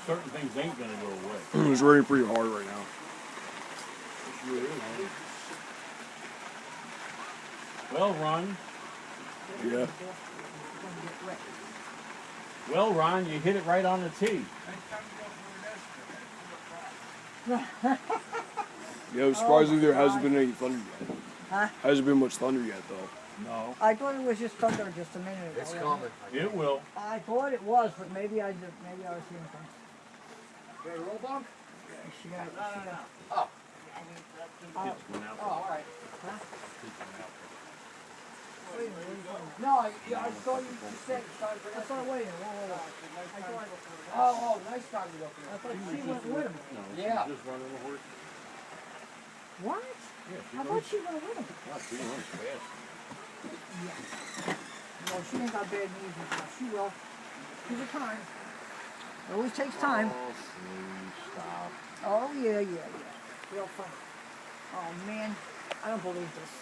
certain things ain't gonna go away. It's raining pretty hard right now. It sure is, man. Well, Ron. Yeah. Well, Ron, you hit it right on the tee. Yeah, surprisingly there hasn't been any thunder yet. Huh? Hasn't been much thunder yet, though. No. I thought it was just thunder just a minute ago. It's coming. It will. I thought it was, but maybe I was seeing things. You got a roll bump? She got, Oh. Kids went out. Oh, all right. Huh? Kids went out. Wait a minute, what are you talking about? No, I saw you said you started for That's not waiting. Whoa. Oh, nice time to go for I that. thought she went with him. No, Yeah. she's just running the horse. What? Yeah, I thought she went with him. She runs fast. Yeah. No, she ain't got bad knees and stuff. She will. Give her time. It always takes time. Oh, please stop. Oh, yeah. Real funny. Oh, man. I don't believe this.